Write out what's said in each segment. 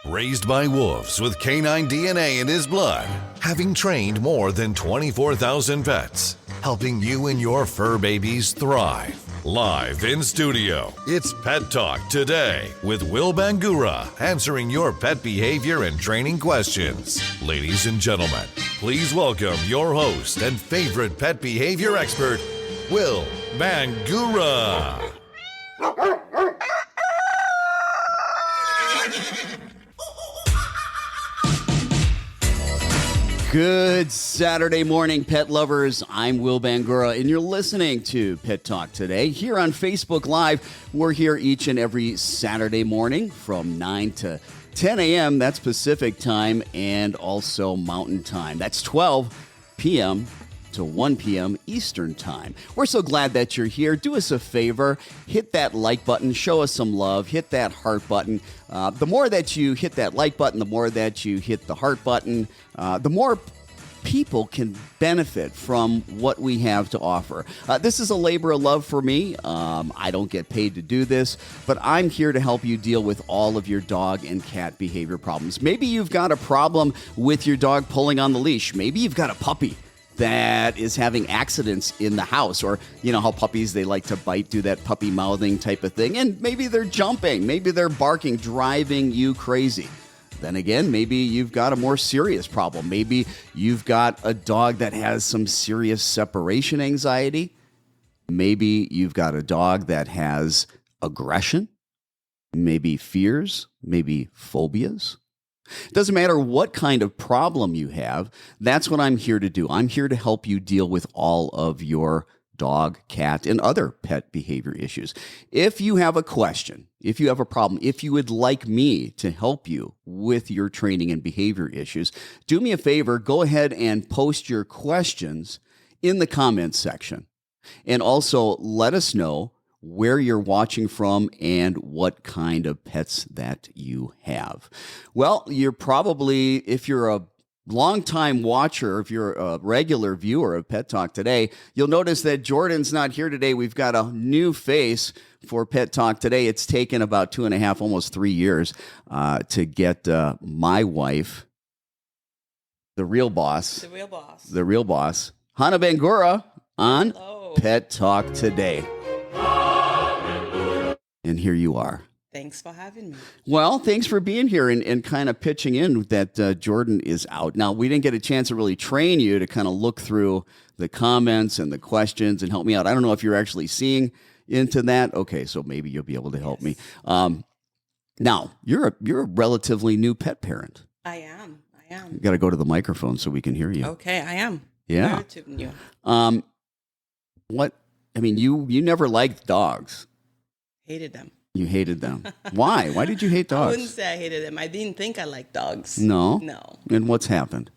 Raised by wolves with canine DNA in his blood, having trained more than 24,000 pets, helping you and your fur babies thrive. Live in studio, it's Pet Talk Today with Will Bangura, answering your pet behavior and training questions. Ladies and gentlemen, please welcome your host and favorite pet behavior expert, Will Bangura. Good Saturday morning, pet lovers. I'm Will Bangura, and you're listening to Pet Talk Today here on Facebook Live. We're here each and every Saturday morning from 9 to 10 a.m. That's Pacific time, and also Mountain time. That's 12 p.m. to 1 p.m. Eastern time. We're so glad that you're here. Do us a favor, hit that like button, show us some love, hit that heart button. The more that you hit that like button, the more that you hit the heart button, the more people can benefit from what we have to offer. This is a labor of love for me. I don't get paid to do this, but I'm here to help you deal with all of your dog and cat behavior problems. Maybe you've got a problem with your dog pulling on the leash. Maybe you've got a puppy that is having accidents in the house, or you know how puppies, they like to bite, do that puppy mouthing type of thing, and maybe they're jumping, maybe they're barking, driving you crazy. Then again, maybe you've got a more serious problem. Maybe you've got a dog that has some serious separation anxiety. Maybe you've got a dog that has aggression, maybe fears, maybe phobias. Doesn't matter what kind of problem you have, that's what I'm here to do. I'm here to help you deal with all of your dog, cat, and other pet behavior issues. If you have a question, if you have a problem, if you would like me to help you with your training and behavior issues, do me a favor, go ahead and post your questions in the comments section. And also let us know where you're watching from and what kind of pets that you have. Well, you're probably, if you're a longtime watcher, if you're a regular viewer of Pet Talk Today, you'll notice that Jordan's not here today. We've got a new face for Pet Talk Today. It's taken about 2.5, almost 3 years to get my wife, the real boss, Hannah Bangura, on Pet Talk Today. And here you are. Thanks for having me. Well, thanks for being here and kind of pitching in that Jordan is out. Now, we didn't get a chance to really train you to kind of look through the comments and the questions and help me out. I don't know if you're actually seeing into that. Okay, so maybe you'll be able to help me. Now, you're a relatively new pet parent. I am. You got to go to the microphone so we can hear you. Okay, I am. Yeah. Relatively new. You never liked dogs. Hated them. You hated them. Why? Why did you hate dogs? I wouldn't say I hated them. I didn't think I liked dogs. No? No. And what's happened?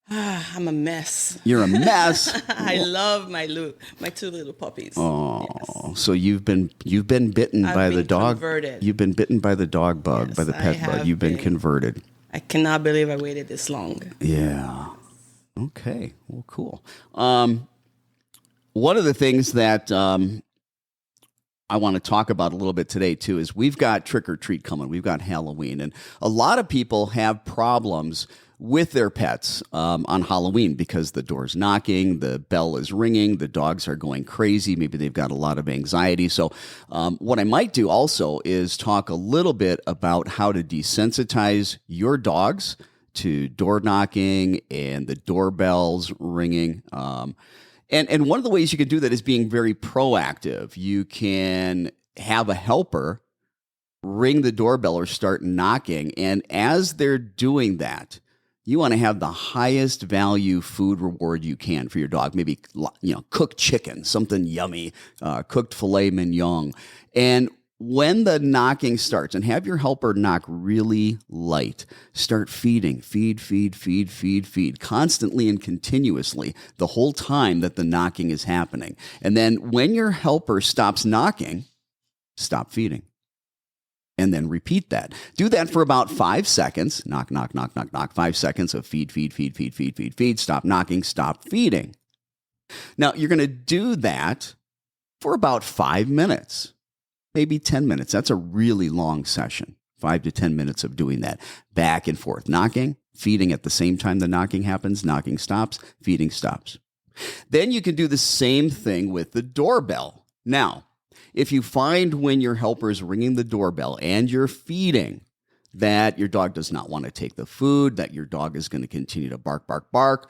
I'm a mess. You're a mess. I love my two little puppies. Oh, yes. So you've been bitten by the dog. Converted. You've been bitten by the dog bug, Yes, by the pet bug. You've been converted. I cannot believe I waited this long. Yeah. Okay. Well, cool. One of the things that I want to talk about a little bit today, too, is we've got trick or treat coming. We've got Halloween. And a lot of people have problems with their pets on Halloween because the door's knocking, the bell is ringing, the dogs are going crazy. Maybe they've got a lot of anxiety. So what I might do also is talk a little bit about how to desensitize your dogs to door knocking and the doorbells ringing. And one of the ways you can do that is being very proactive. You can have a helper ring the doorbell or start knocking. And as they're doing that, you want to have the highest value food reward you can for your dog. Maybe, cooked chicken, something yummy, cooked filet mignon. And when the knocking starts, and have your helper knock really light, start feeding, feed, constantly and continuously the whole time that the knocking is happening. And then when your helper stops knocking, stop feeding. And then repeat that. Do that for about 5 seconds. Knock, 5 seconds of feed, stop knocking, stop feeding. Now, you're going to do that for about 5 minutes. Maybe 10 minutes. That's a really long session. 5 to 10 minutes of doing that back and forth. Knocking, feeding at the same time the knocking happens, knocking stops, feeding stops. Then you can do the same thing with the doorbell. Now, if you find when your helper is ringing the doorbell and you're feeding that your dog does not want to take the food, that your dog is going to continue to bark, bark, bark,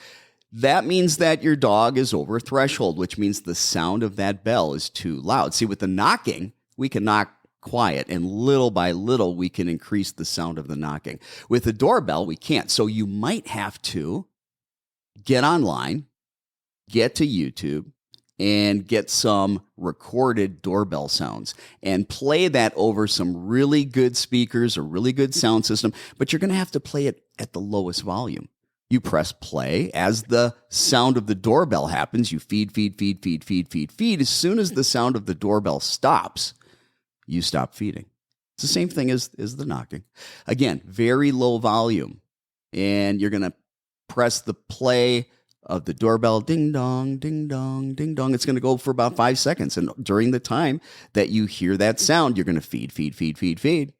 that means that your dog is over a threshold, which means the sound of that bell is too loud. See, with the knocking, we can knock quiet, and little by little, we can increase the sound of the knocking. With the doorbell, we can't. So you might have to get online, get to YouTube, and get some recorded doorbell sounds and play that over some really good speakers or really good sound system, but you're going to have to play it at the lowest volume. You press play. As the sound of the doorbell happens, you feed, feed, feed, feed, feed, feed, feed. As soon as the sound of the doorbell stops, you stop feeding. It's the same thing as the knocking. Again, very low volume. And you're going to press the play of the doorbell, ding dong, ding dong, ding dong. It's going to go for about 5 seconds. And during the time that you hear that sound, you're going to feed, feed, feed, feed, feed.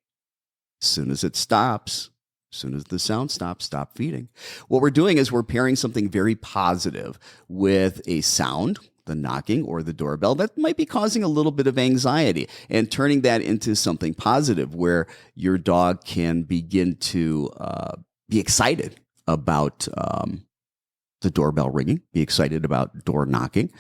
As soon as it stops, as soon as the sound stops, stop feeding. What we're doing is we're pairing something very positive with a sound, the knocking or the doorbell, that might be causing a little bit of anxiety, and turning that into something positive where your dog can begin to be excited about the doorbell ringing, be excited about door knocking.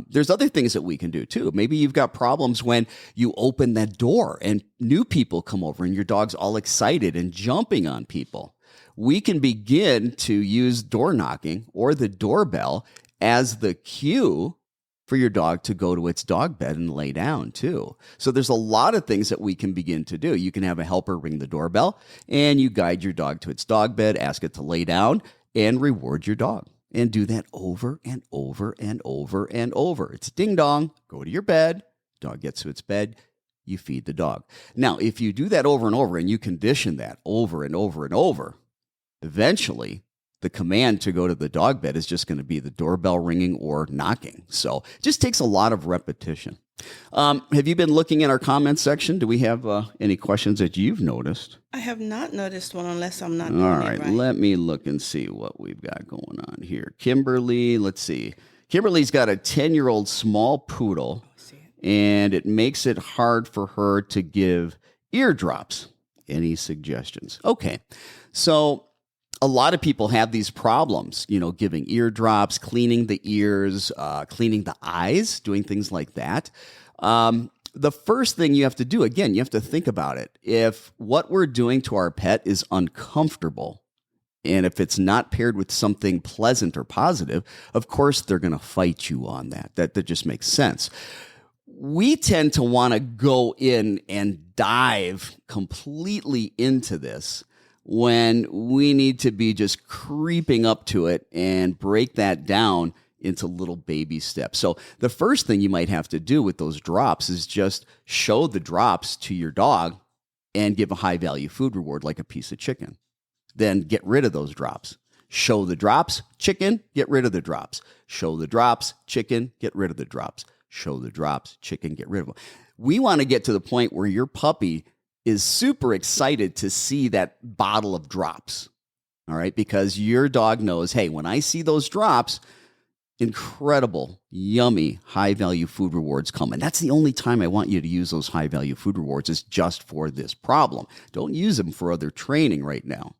There's other things that we can do too. Maybe you've got problems when you open that door and new people come over and your dog's all excited and jumping on people. We can begin to use door knocking or the doorbell as the cue for your dog to go to its dog bed and lay down too. So there's a lot of things that we can begin to do. You can have a helper ring the doorbell and you guide your dog to its dog bed, ask it to lay down, and reward your dog. And do that over and over and over and over. It's ding dong, go to your bed, dog gets to its bed, you feed the dog. Now, if you do that over and over and you condition that over and over and over, eventually the command to go to the dog bed is just going to be the doorbell ringing or knocking. So it just takes a lot of repetition. Have you been looking in our comments section? Do we have any questions that you've noticed? I have not noticed one unless I'm not doing All right, it right. let me look and see what we've got going on here. Kimberly, let's see. Kimberly's got a 10-year-old small poodle, and it makes it hard for her to give eardrops. Any suggestions? Okay, so a lot of people have these problems, giving eardrops, cleaning the ears, cleaning the eyes, doing things like that. The first thing you have to do, again, you have to think about it. If what we're doing to our pet is uncomfortable, and if it's not paired with something pleasant or positive, of course, they're going to fight you on that. That just makes sense. We tend to want to go in and dive completely into this when we need to be just creeping up to it and break that down into little baby steps. So the first thing you might have to do with those drops is just show the drops to your dog and give a high value food reward like a piece of chicken. Then get rid of those drops. Show the drops, chicken, get rid of the drops. Show the drops, chicken, get rid of the drops. Show the drops, chicken, get rid of them. We want to get to the point where your puppy is super excited to see that bottle of drops, all right? Because your dog knows, hey, when I see those drops, incredible, yummy, high-value food rewards come. And that's the only time I want you to use those high-value food rewards is just for this problem. Don't use them for other training right now.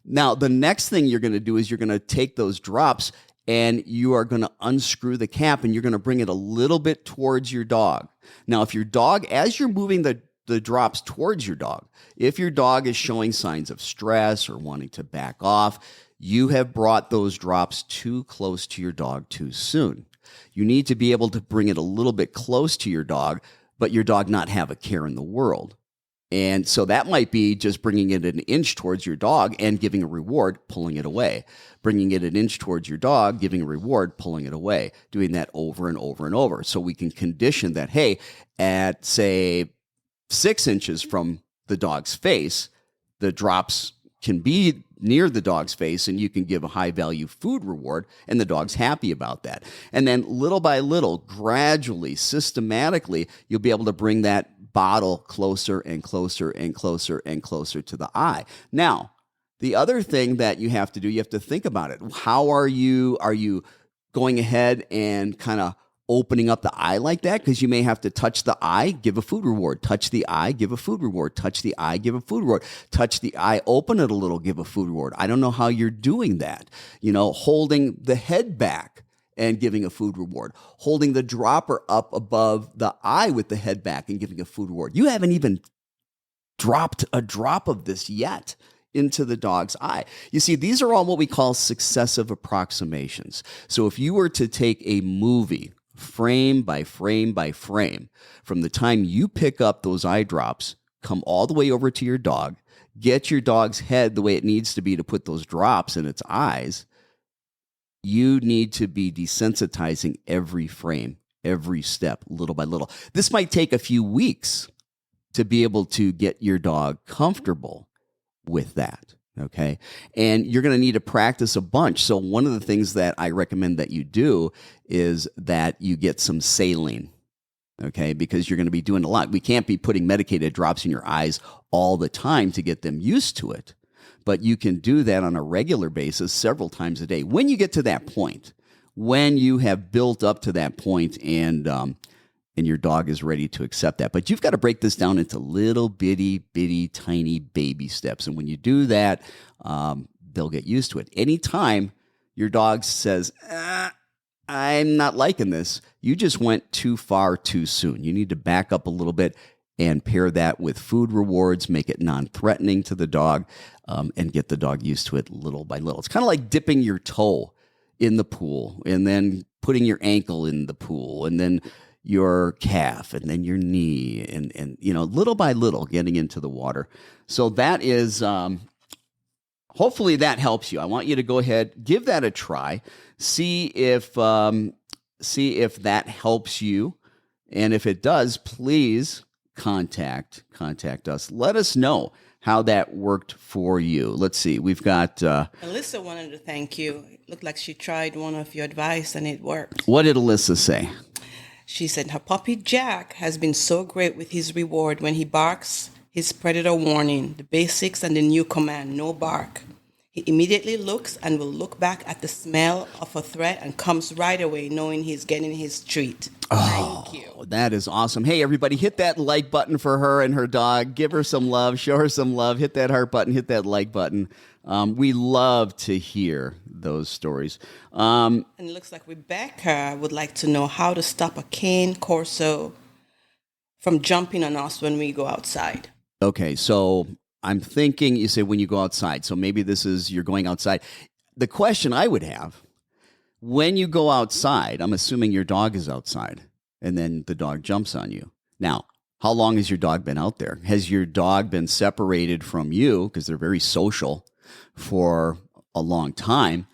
Now, the next thing you're going to do is you're going to take those drops and you are going to unscrew the cap and you're going to bring it a little bit towards your dog. Now, if your dog, as you're moving the drops towards your dog, if your dog is showing signs of stress or wanting to back off, you have brought those drops too close to your dog too soon. You need to be able to bring it a little bit close to your dog, but your dog not have a care in the world. And so that might be just bringing it an inch towards your dog and giving a reward, pulling it away. Bringing it an inch towards your dog, giving a reward, pulling it away. Doing that over and over and over. So we can condition that, hey, at say 6 inches from the dog's face, the drops can be near the dog's face and you can give a high value food reward and the dog's happy about that. And then little by little, gradually, systematically, you'll be able to bring that bottle closer and closer and closer and closer to the eye. Now, the other thing that you have to do, you have to think about it. How are you going ahead and kind of opening up the eye like that? Because you may have to touch the eye, give a food reward. Touch the eye, give a food reward. Touch the eye, give a food reward. Touch the eye, open it a little, give a food reward. I don't know how you're doing that. Holding the head back and giving a food reward. Holding the dropper up above the eye with the head back and giving a food reward. You haven't even dropped a drop of this yet into the dog's eye. You see, these are all what we call successive approximations. So if you were to take a movie frame by frame by frame, from the time you pick up those eye drops, come all the way over to your dog, get your dog's head the way it needs to be to put those drops in its eyes, you need to be desensitizing every frame, every step, little by little. This might take a few weeks to be able to get your dog comfortable with that. Okay. And you're going to need to practice a bunch. So one of the things that I recommend that you do is that you get some saline. Okay. Because you're going to be doing a lot. We can't be putting medicated drops in your eyes all the time to get them used to it. But you can do that on a regular basis several times a day. When you get to that point, when you have built up to that point and your dog is ready to accept that. But you've got to break this down into little bitty, tiny baby steps. And when you do that, they'll get used to it. Anytime your dog says, I'm not liking this, you just went too far too soon. You need to back up a little bit and pair that with food rewards, make it non-threatening to the dog, and get the dog used to it little by little. It's kind of like dipping your toe in the pool and then putting your ankle in the pool and then your calf and then your knee and little by little getting into the water. So that is, hopefully that helps you. I want you to go ahead, give that a try, see if that helps you. And if it does, please contact us. Let us know how that worked for you. Let's see. We've got Alyssa wanted to thank you. It looked like she tried one of your advice and it worked. What did Alyssa say? She said her puppy Jack has been so great with his reward when he barks, his predator warning, the basics and the new command, no bark. He immediately looks and will look back at the smell of a threat and comes right away knowing he's getting his treat. Thank you. That is awesome. Hey, everybody, hit that like button for her and her dog. Give her some love. Show her some love. Hit that heart button. Hit that like button. We love to hear those stories. And it looks like Rebecca would like to know how to stop a cane corso from jumping on us when we go outside. Okay, so I'm thinking, you say when you go outside. So maybe this is you're going outside. The question I would have, when you go outside, I'm assuming your dog is outside, and then the dog jumps on you. Now, how long has your dog been out there? Has your dog been separated from you, because they're very social, for a long time,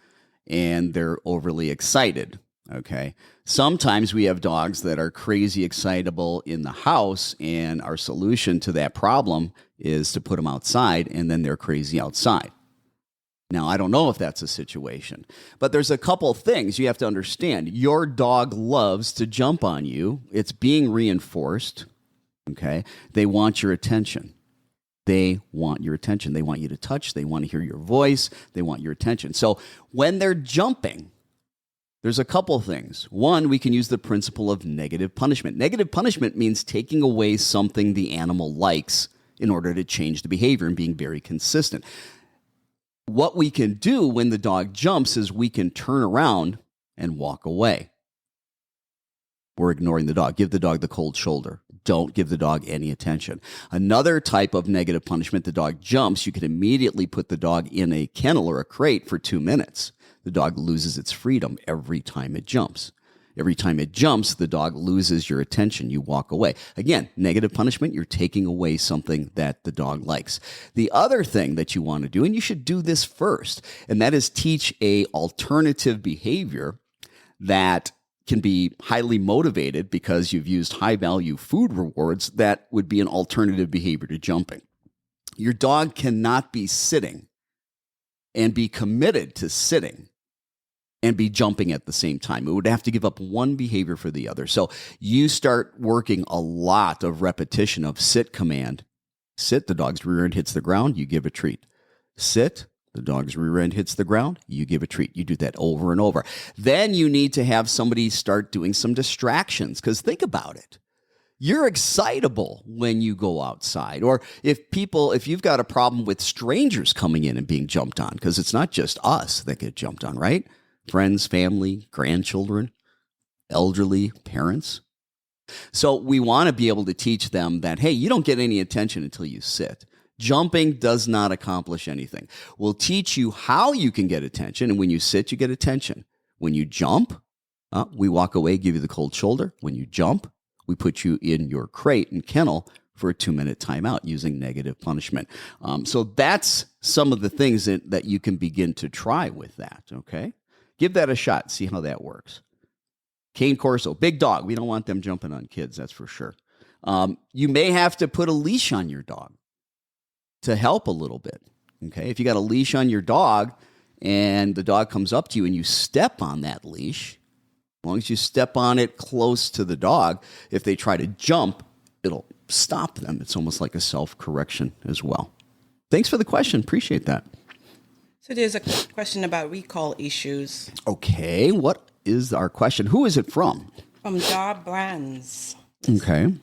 and they're overly excited? Okay. Sometimes we have dogs that are crazy excitable in the house, and our solution to that problem is to put them outside, and then they're crazy outside. Now, I don't know if that's a situation, but there's a couple things you have to understand. Your dog loves to jump on you. It's being reinforced. Okay. They want your attention. They want your attention. They want you to touch. They want to hear your voice. They want your attention. So when they're jumping, there's a couple things. One, we can use the principle of negative punishment. Negative punishment means taking away something the animal likes in order to change the behavior and being very consistent. What we can do when the dog jumps is we can turn around and walk away. We're ignoring the dog. Give the dog the cold shoulder. Don't give the dog any attention. Another type of negative punishment, the dog jumps, you can immediately put the dog in a kennel or a crate for 2 minutes. The dog loses its freedom every time it jumps. Every time it jumps, the dog loses your attention. You walk away. Again, negative punishment, you're taking away something that the dog likes. The other thing that you want to do, and you should do this first, and that is teach a alternative behavior that can be highly motivated because you've used high-value food rewards that would be an alternative behavior to jumping. Your dog cannot be sitting and be committed to sitting and be jumping at the same time. It would have to give up one behavior for the other. So you start working a lot of repetition of sit command. Sit, the dog's rear end hits the ground, you give a treat. Sit, the dog's rear end hits the ground, you give a treat. You do that over and over. Then you need to have somebody start doing some distractions, because think about it. You're excitable when you go outside. Or if you've got a problem with strangers coming in and being jumped on, because it's not just us that get jumped on, right? Friends, family, grandchildren, elderly, parents. So we want to be able to teach them that, hey, you don't get any attention until you sit. Jumping does not accomplish anything. We'll teach you how you can get attention, and when you sit, you get attention. When you jump, we walk away, give you the cold shoulder. When you jump, we put you in your crate and kennel for a 2-minute timeout using negative punishment. So that's some of the things that you can begin to try with that, okay? Give that a shot. See how that works. Cane Corso, big dog. We don't want them jumping on kids, that's for sure. You may have to put a leash on your dog to help a little bit, okay? If you got a leash on your dog and the dog comes up to you and you step on that leash, as long as you step on it close to the dog, if they try to jump, it'll stop them. It's almost like a self-correction as well. Thanks for the question. Appreciate that. So there's a question about recall issues. Okay, what is our question? Who is it from? From Dar Brands. Okay.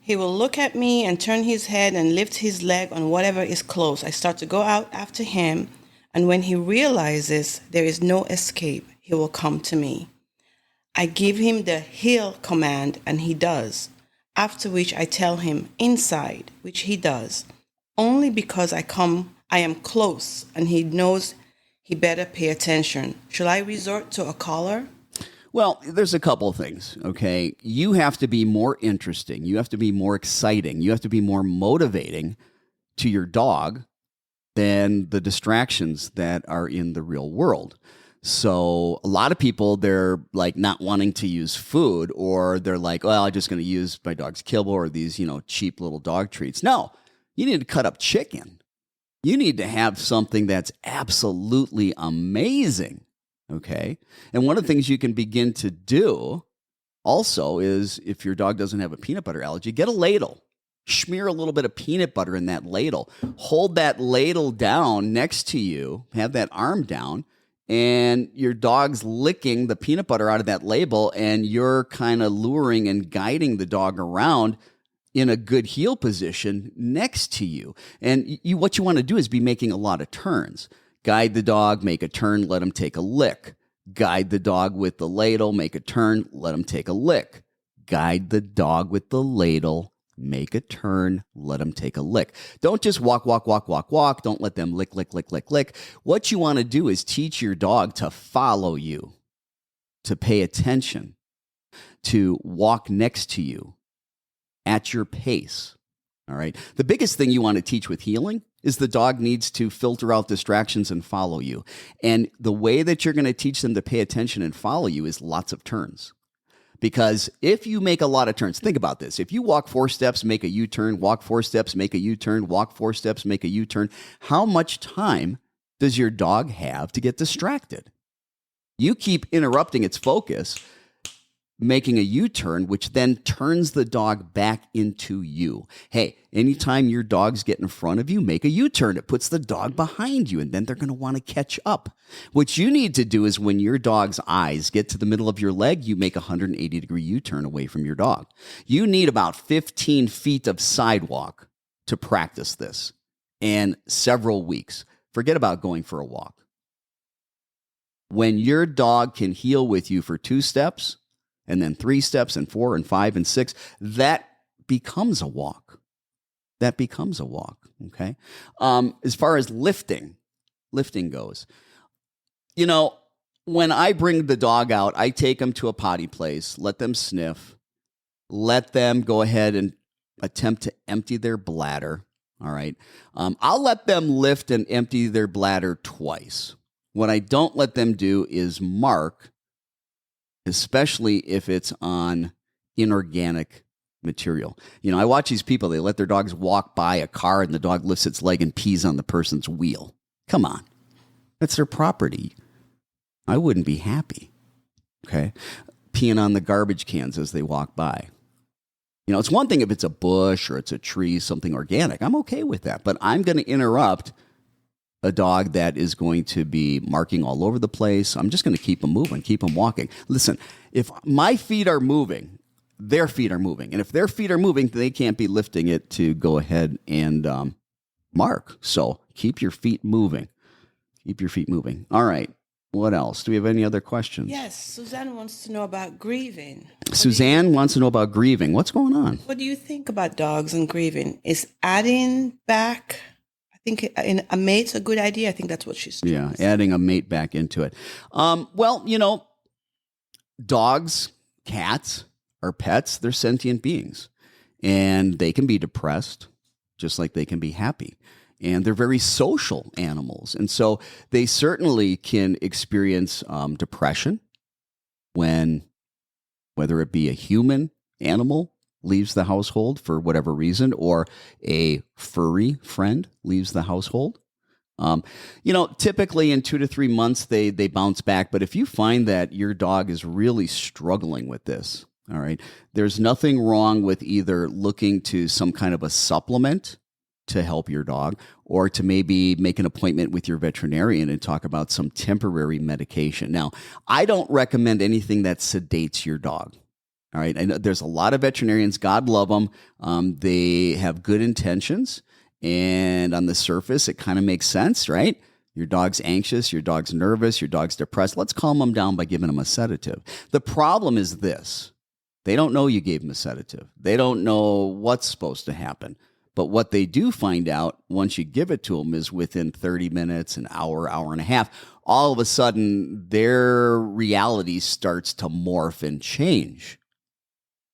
He will look at me and turn his head and lift his leg on whatever is close. I start to go out after him, and when he realizes there is no escape, he will come to me. I give him the heel command, and he does, after which I tell him inside, which he does, only because I am close, and he knows he better pay attention. Shall I resort to a collar? Well, there's a couple of things, okay? You have to be more interesting. You have to be more exciting. You have to be more motivating to your dog than the distractions that are in the real world. So a lot of people, they're like not wanting to use food, or they're like, well, I'm just going to use my dog's kibble or these, cheap little dog treats. No, you need to cut up chicken. You need to have something that's absolutely amazing, okay? And one of the things you can begin to do also is, if your dog doesn't have a peanut butter allergy, get a ladle. Smear a little bit of peanut butter in that ladle. Hold that ladle down next to you. Have that arm down. And your dog's licking the peanut butter out of that label, and you're kind of luring and guiding the dog around in a good heel position next to you. And what you want to do is be making a lot of turns. Guide the dog, make a turn, let him take a lick. Guide the dog with the ladle, make a turn, let him take a lick. Guide the dog with the ladle, make a turn, let him take a lick. Don't just walk. Don't let them lick. What you want to do is teach your dog to follow you, to pay attention, to walk next to you at your pace. All right. The biggest thing you want to teach with healing is the dog needs to filter out distractions and follow you. And the way that you're going to teach them to pay attention and follow you is lots of turns. Because if you make a lot of turns, think about this. If you walk 4 steps, make a U-turn, walk 4 steps, make a U-turn, walk 4 steps, make a U-turn, how much time does your dog have to get distracted? You keep interrupting its focus, making a U-turn, which then turns the dog back into you. Hey, anytime your dogs get in front of you, make a U-turn. It puts the dog behind you, and then they're going to want to catch up. What you need to do is when your dog's eyes get to the middle of your leg, you make a 180-degree U-turn away from your dog. You need about 15 feet of sidewalk to practice this, and several weeks. Forget about going for a walk. When your dog can heel with you for 2 steps, and then 3 steps, and 4 and 5 and 6, that becomes a walk. That becomes a walk, okay? As far as lifting goes, when I bring the dog out, I take them to a potty place, let them sniff, let them go ahead and attempt to empty their bladder, all right? I'll let them lift and empty their bladder twice. What I don't let them do is mark, especially if it's on inorganic material. I watch these people, they let their dogs walk by a car and the dog lifts its leg and pees on the person's wheel. Come on. That's their property. I wouldn't be happy. Okay. Peeing on the garbage cans as they walk by. You know, it's one thing if it's a bush or it's a tree, something organic. I'm okay with that. But I'm going to interrupt a dog that is going to be marking all over the place. I'm just going to keep them moving, keep them walking. Listen, if my feet are moving, their feet are moving. And if their feet are moving, they can't be lifting it to go ahead and mark. So keep your feet moving. Keep your feet moving. All right. What else? Do we have any other questions? Yes, Suzanne wants to know about grieving. Suzanne wants to know about grieving. What's going on? What do you think about dogs and grieving? Is adding back, I think, in a mate's a good idea? I think that's what she's doing. Yeah, adding a mate back into it. Well, you know, dogs, cats are pets. They're sentient beings. And they can be depressed just like they can be happy. And they're very social animals. And so they certainly can experience depression when, whether it be a human animal leaves the household for whatever reason, or a furry friend leaves the household. You know, typically in 2 to 3 months, they bounce back. But if you find that your dog is really struggling with this, all right, there's nothing wrong with either looking to some kind of a supplement to help your dog, or to maybe make an appointment with your veterinarian and talk about some temporary medication. Now, I don't recommend anything that sedates your dog. All right. I know there's a lot of veterinarians, God love them. They have good intentions, and on the surface, it kind of makes sense, right? Your dog's anxious, your dog's nervous, your dog's depressed. Let's calm them down by giving them a sedative. The problem is this: they don't know you gave them a sedative. They don't know what's supposed to happen. But what they do find out once you give it to them is within 30 minutes, an hour, hour and a half, all of a sudden their reality starts to morph and change.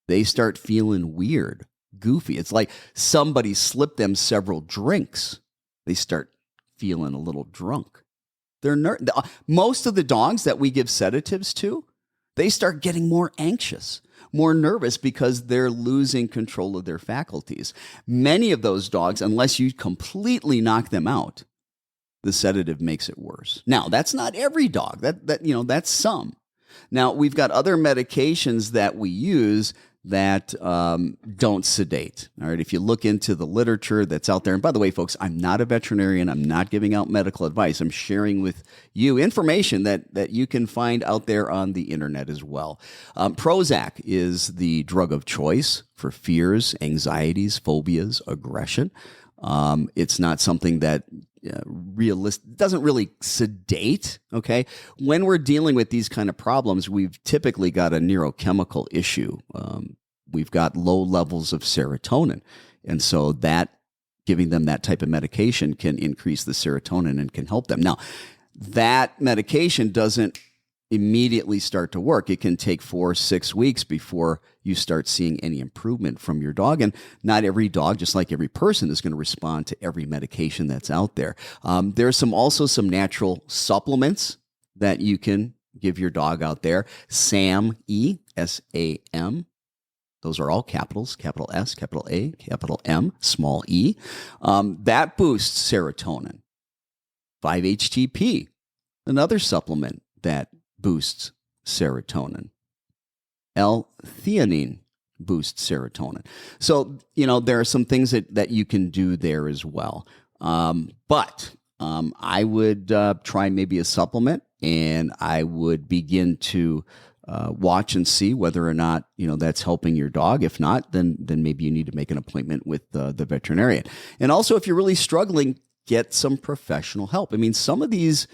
They start feeling weird, goofy. It's like somebody slipped them several drinks. They start feeling a little drunk. Most of the dogs that we give sedatives to, they start getting more anxious, more nervous, because they're losing control of their faculties. Many of those dogs, unless you completely knock them out, the sedative makes it worse. Now, that's not every dog. That's some. Now, we've got other medications that we use that don't sedate. All right. If you look into the literature that's out there, and by the way, folks, I'm not a veterinarian. I'm not giving out medical advice. I'm sharing with you information that you can find out there on the internet as well. Prozac is the drug of choice for fears, anxieties, phobias, aggression. It's not something that doesn't really sedate. Okay. When we're dealing with these kind of problems, we've typically got a neurochemical issue. We've got low levels of serotonin. And so that giving them that type of medication can increase the serotonin and can help them. Now, that medication doesn't immediately start to work. It can take 4-6 weeks before you start seeing any improvement from your dog. And not every dog, just like every person, is going to respond to every medication that's out there. There's also some natural supplements that you can give your dog out there. SAM, SAM. Those are all capitals: capital S, capital A, capital M, small e. That boosts serotonin. 5-HTP, another supplement that boosts serotonin. L-theanine boosts serotonin. So, there are some things that you can do there as well. But I would try maybe a supplement, and I would begin to watch and see whether or not, that's helping your dog. If not, then maybe you need to make an appointment with the veterinarian. And also, if you're really struggling, get some professional help. I mean, some of these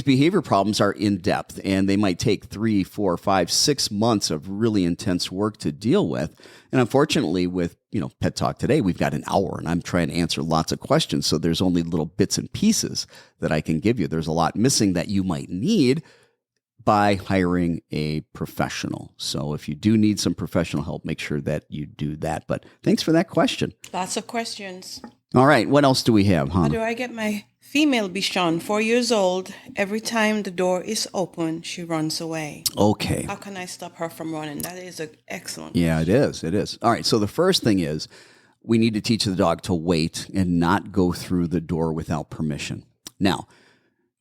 behavior problems are in depth, and they might take 3, 4, 5, 6 months of really intense work to deal with. And unfortunately, with Pet Talk today, we've got an hour, and I'm trying to answer lots of questions. So there's only little bits and pieces that I can give you. There's a lot missing that you might need by hiring a professional. So if you do need some professional help, make sure that you do that. But thanks for that question. Lots of questions. All right. What else do we have, How do I get my female Bichon, 4 years old? Every time the door is open, she runs away. Okay. How can I stop her from running? That is an excellent Yeah, question. it is. It is. All right. So the first thing is we need to teach the dog to wait and not go through the door without permission. Now,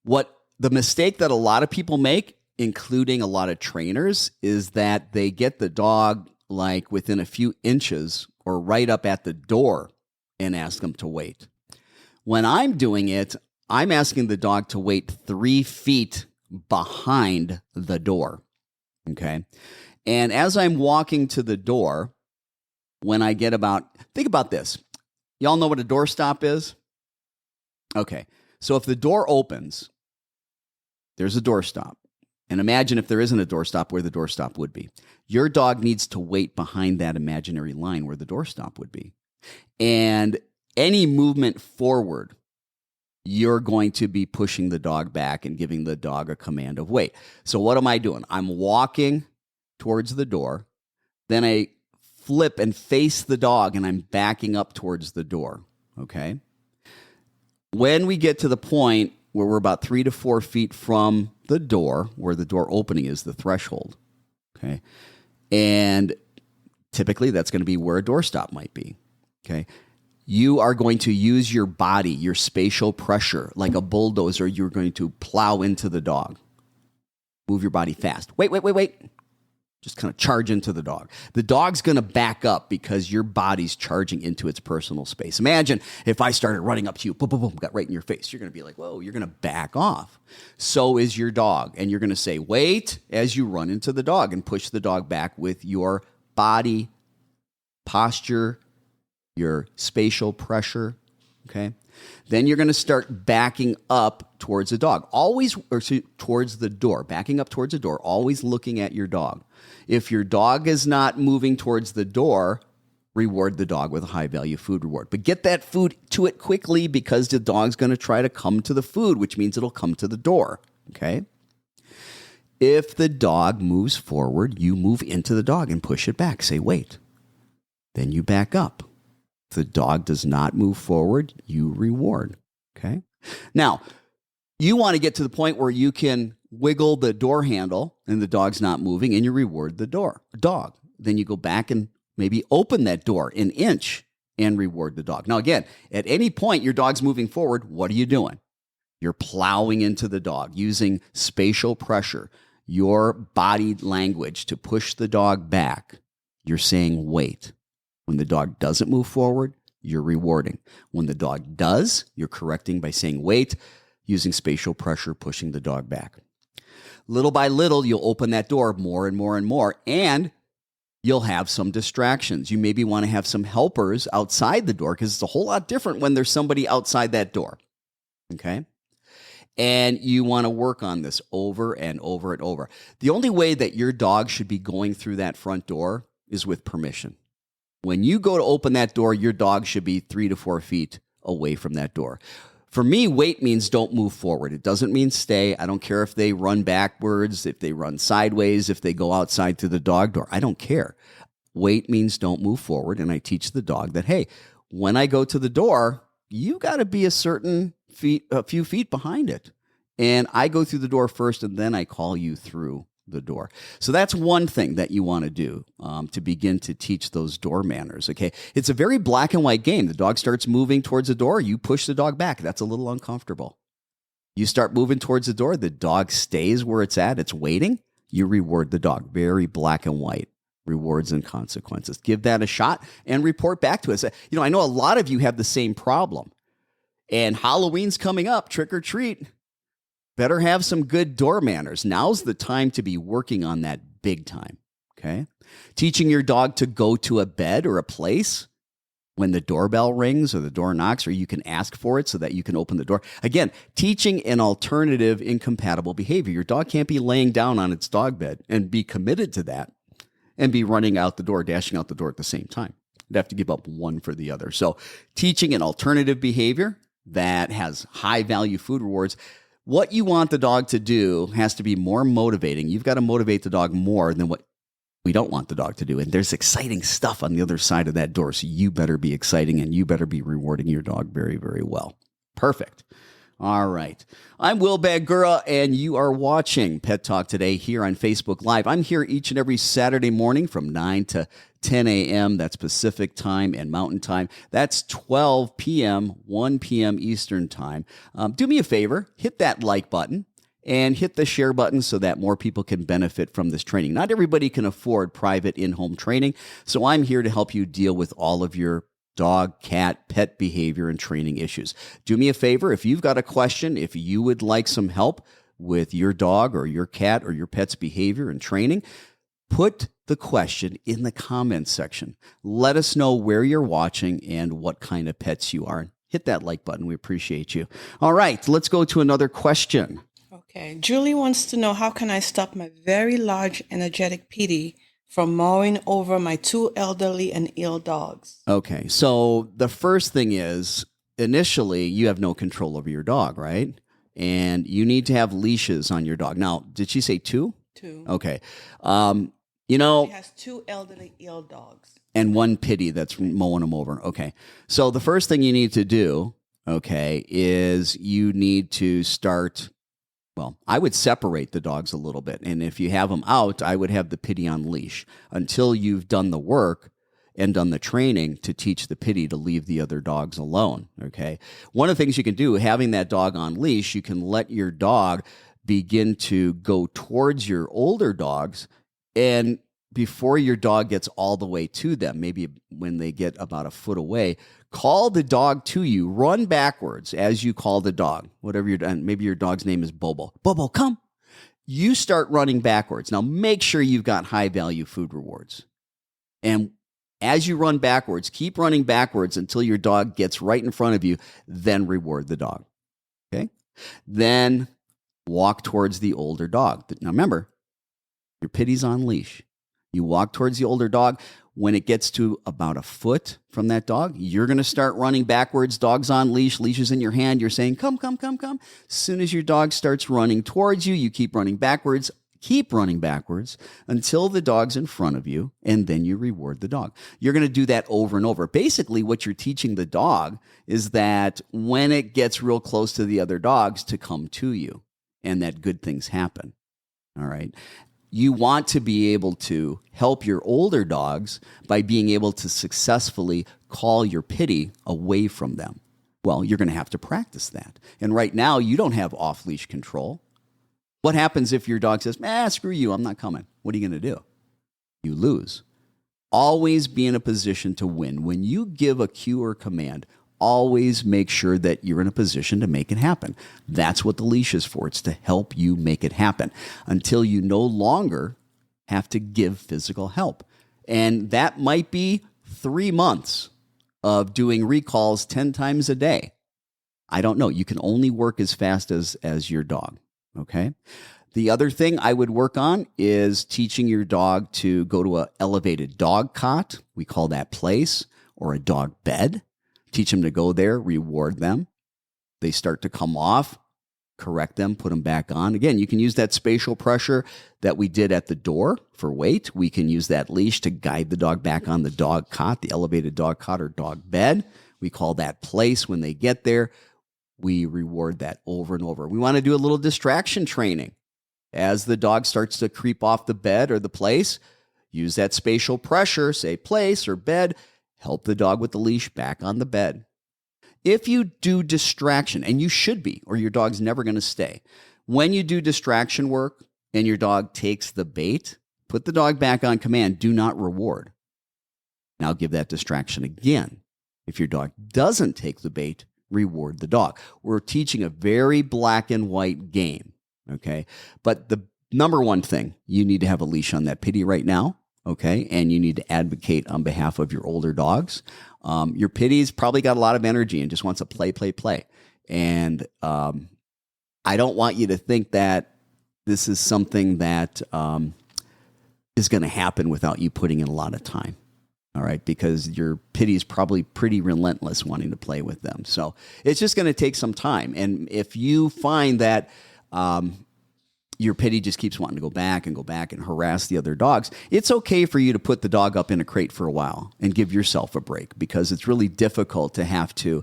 what The mistake that a lot of people make, including a lot of trainers, is that they get the dog like within a few inches or right up at the door and ask them to wait. When I'm doing it, I'm asking the dog to wait 3 feet behind the door. Okay. And as I'm walking to the door, when I get think about this. Y'all know what a doorstop is? Okay. So if the door opens, there's a doorstop. And imagine if there isn't a doorstop, where the doorstop would be. Your dog needs to wait behind that imaginary line where the doorstop would be. And any movement forward, you're going to be pushing the dog back and giving the dog a command of wait. So what am I doing? I'm walking towards the door. Then I flip and face the dog, and I'm backing up towards the door. Okay? When we get to the point where we're about 3 to 4 feet from the door, where the door opening is the threshold, okay? And typically that's going to be where a doorstop might be, okay? You are going to use your body, your spatial pressure, like a bulldozer. You're going to plow into the dog. Move your body fast. Wait. Just kind of charge into the dog. The dog's going to back up because your body's charging into its personal space. Imagine if I started running up to you, boom, boom, boom, got right in your face. You're going to be like, whoa, you're going to back off. So is your dog. And you're going to say, wait, as you run into the dog and push the dog back with your body posture, your spatial pressure, okay? Then you're going to start backing up towards the dog, towards the door, backing up towards the door, always looking at your dog. If your dog is not moving towards the door, reward the dog with a high-value food reward. But get that food to it quickly, because the dog's going to try to come to the food, which means it'll come to the door, okay? If the dog moves forward, you move into the dog and push it back. Say, wait. Then you back up. If the dog does not move forward, you reward, okay? Now, you want to get to the point where you can wiggle the door handle and the dog's not moving, and you reward the dog. Then you go back and maybe open that door an inch and reward the dog. Now, again, at any point your dog's moving forward, what are you doing? You're plowing into the dog using spatial pressure, your body language to push the dog back. You're saying wait. When the dog doesn't move forward, you're rewarding. When the dog does, you're correcting by saying wait, using spatial pressure, pushing the dog back. Little by little, you'll open that door more and more and more, and you'll have some distractions. You maybe want to have some helpers outside the door, because it's a whole lot different when there's somebody outside that door, okay? And you want to work on this over and over and over. The only way that your dog should be going through that front door is with permission. When you go to open that door, your dog should be 3 to 4 feet away from that door. For me, wait means don't move forward. It doesn't mean stay. I don't care if they run backwards, if they run sideways, if they go outside through the dog door. I don't care. Wait means don't move forward, and I teach the dog that, hey, when I go to the door, you got to be a few feet behind it. And I go through the door first, and then I call you through the door. So that's one thing that you want to do to begin to teach those door manners, okay? It's a very black and white game. The dog starts moving towards the door, you push the dog back. That's a little uncomfortable. You start moving towards the door, the dog stays where it's at, it's waiting, you reward the dog. Very black and white, rewards and consequences. Give that a shot and report back to us. You know, I know a lot of you have the same problem. And Halloween's coming up, trick or treat. Better have some good door manners. Now's the time to be working on that big time, okay? Teaching your dog to go to a bed or a place when the doorbell rings or the door knocks, or you can ask for it so that you can open the door. Again, teaching an alternative incompatible behavior. Your dog can't be laying down on its dog bed and be committed to that and be running out the door, dashing out the door at the same time. You'd have to give up one for the other. So teaching an alternative behavior that has high value food rewards. What you want the dog to do has to be more motivating. You've got to motivate the dog more than what we don't want the dog to do. And there's exciting stuff on the other side of that door. So you better be exciting and you better be rewarding your dog very, very well. Perfect. All right. I'm Will Bangura, and you are watching Pet Talk Today here on Facebook Live. I'm here each and every Saturday morning from 9 to 10 a.m. That's Pacific time and Mountain time. That's 12 p.m., 1 p.m. Eastern time. Do me a favor, hit that like button. and hit the share button so that more people can benefit from this training. Not everybody can afford private in-home training, so I'm here to help you deal with all of your dog, cat, pet behavior, and training issues. Do me a favor, if you've got a question, if you would like some help with your dog or your cat or your pet's behavior and training, put the question in the comments section. Let us know where you're watching and what kind of pets you are. Hit that like button. We appreciate you. All right, let's go to another question. Okay. Julie wants to know, how can I stop my very large, energetic PD from mowing over my 2 elderly and ill dogs? Okay, so the first thing is, initially, you have no control over your dog, right? And you need to have leashes on your dog. Now, did she say 2? 2. Okay. She has 2 elderly ill dogs. And 1 pity that's mowing them over. Okay. So the first thing you need to do, okay, is you need to start, well, I would separate the dogs a little bit. And if you have them out, I would have the pity on leash until you've done the work and done the training to teach the pity to leave the other dogs alone, okay? One of the things you can do, having that dog on leash, you can let your dog begin to go towards your older dogs, and before your dog gets all the way to them, maybe when they get about a foot away, call the dog to you. Run backwards as you call the dog. Whatever you're doing, maybe your dog's name is Bobo. Bobo, come. You start running backwards. Now, make sure you've got high-value food rewards. And as you run backwards, keep running backwards until your dog gets right in front of you, then reward the dog. Okay? Then walk towards the older dog. Now, remember, your pity's on leash. You walk towards the older dog. When it gets to about a foot from that dog, you're going to start running backwards. Dog's on leash, leash is in your hand. You're saying, come, come, come, come. As soon as your dog starts running towards you, you keep running backwards until the dog's in front of you, and then you reward the dog. You're going to do that over and over. Basically, what you're teaching the dog is that when it gets real close to the other dogs, to come to you, and that good things happen. All right? You want to be able to help your older dogs by being able to successfully call your pity away from them. Well, you're going to have to practice that. And right now, you don't have off-leash control. What happens if your dog says, screw you, I'm not coming? What are you going to do? You lose. Always be in a position to win. When you give a cue or command, always make sure that you're in a position to make it happen. That's what the leash is for. It's to help you make it happen until you no longer have to give physical help. And that might be 3 months of doing recalls 10 times a day. I don't know. You can only work as fast as your dog, okay? The other thing I would work on is teaching your dog to go to an elevated dog cot. We call that place, or a dog bed. Teach them to go there, reward them. They start to come off, correct them, put them back on. Again, you can use that spatial pressure that we did at the door for weight. We can use that leash to guide the dog back on the dog cot, the elevated dog cot or dog bed. We call that place. When they get there, we reward that over and over. We want to do a little distraction training. As the dog starts to creep off the bed or the place, use that spatial pressure, say place or bed, help the dog with the leash back on the bed. If you do distraction, and you should be, or your dog's never going to stay, when you do distraction work and your dog takes the bait, put the dog back on command. Do not reward. Now give that distraction again. If your dog doesn't take the bait, reward the dog. We're teaching a very black and white game, okay? But the number one thing, you need to have a leash on that pity right now. Okay, and you need to advocate on behalf of your older dogs. Your pity's probably got a lot of energy and just wants to play. And I don't want you to think that this is something that is going to happen without you putting in a lot of time. All right, because your pity is probably pretty relentless wanting to play with them. So it's just going to take some time. And if you find that your pity just keeps wanting to go back and harass the other dogs, it's okay for you to put the dog up in a crate for a while and give yourself a break, because it's really difficult to have to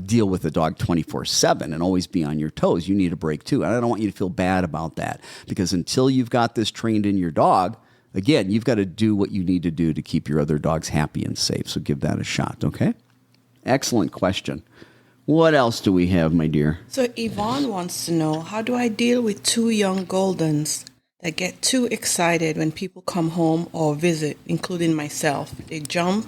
deal with a dog 24/7 and always be on your toes. You need a break too. And I don't want you to feel bad about that, because until you've got this trained in your dog, again, you've got to do what you need to do to keep your other dogs happy and safe. So give that a shot, okay? Excellent question. What else do we have, my dear? So Yvonne wants to know, how do I deal with two young Goldens that get too excited when people come home or visit, including myself? They jump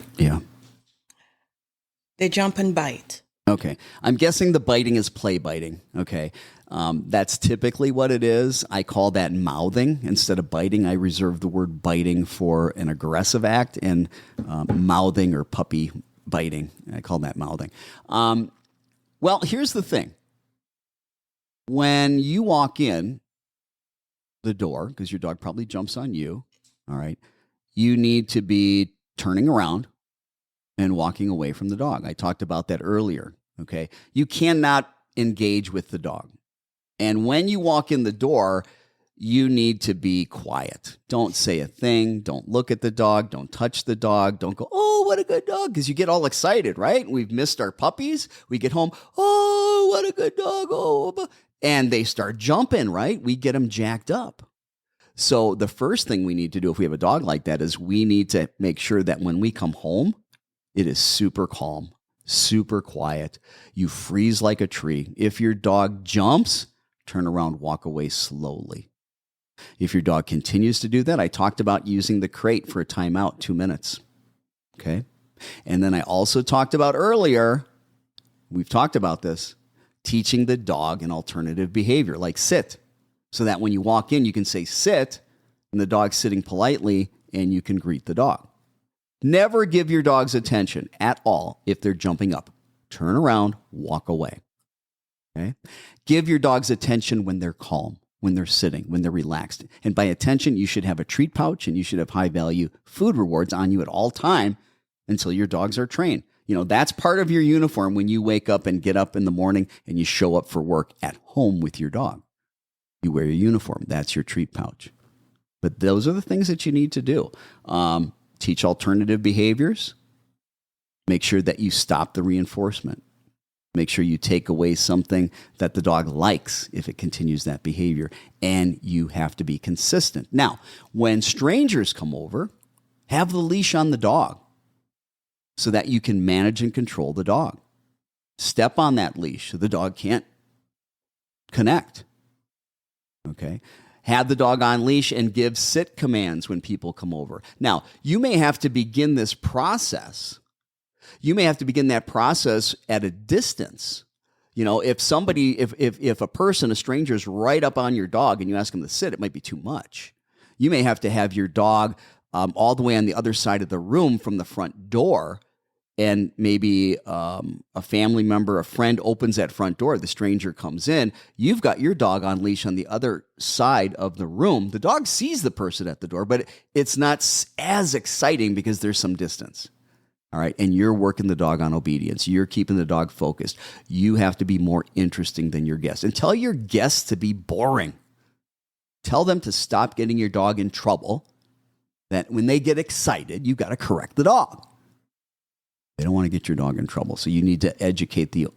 and bite. Okay. I'm guessing the biting is play biting. Okay. That's typically what it is. I call that mouthing. Instead of biting, I reserve the word biting for an aggressive act, and mouthing or puppy biting, I call that mouthing. Well, here's the thing. When you walk in the door, because your dog probably jumps on you, all right, you need to be turning around and walking away from the dog. I talked about that earlier, okay? You cannot engage with the dog. And when you walk in the door, you need to be quiet. Don't say a thing. Don't look at the dog. Don't touch the dog. Don't go, oh, what a good dog, because you get all excited, right? We've missed our puppies. We get home, oh, what a good dog. Oh, and they start jumping, right? We get them jacked up. So the first thing we need to do if we have a dog like that is we need to make sure that when we come home, it is super calm, super quiet. You freeze like a tree. If your dog jumps, turn around, walk away slowly. If your dog continues to do that, I talked about using the crate for a timeout, 2 minutes. Okay. And then I also talked about earlier, we've talked about this, teaching the dog an alternative behavior, like sit. So that when you walk in, you can say sit, and the dog's sitting politely, and you can greet the dog. Never give your dogs attention at all if they're jumping up. Turn around, walk away. Okay? Give your dogs attention when they're calm, when they're sitting, when they're relaxed. And by attention, you should have a treat pouch and you should have high-value food rewards on you at all time until your dogs are trained. You know, that's part of your uniform when you wake up and get up in the morning and you show up for work at home with your dog. You wear your uniform. That's your treat pouch. But those are the things that you need to do. Teach alternative behaviors. Make sure that you stop the reinforcement. Make sure you take away something that the dog likes if it continues that behavior. And you have to be consistent. Now, when strangers come over, have the leash on the dog so that you can manage and control the dog. Step on that leash so the dog can't connect. Okay? Have the dog on leash and give sit commands when people come over. Now, you may have to begin this process. You may have to begin that process at a distance. You know, if a person, a stranger is right up on your dog and you ask them to sit, it might be too much. You may have to have your dog all the way on the other side of the room from the front door, and maybe a family member, a friend opens that front door, the stranger comes in, you've got your dog on leash on the other side of the room. The dog sees the person at the door, but it's not as exciting because there's some distance. All right, and you're working the dog on obedience. You're keeping the dog focused. You have to be more interesting than your guests. And tell your guests to be boring. Tell them to stop getting your dog in trouble, that when they get excited, you've got to correct the dog. They don't want to get your dog in trouble. So you need to educate the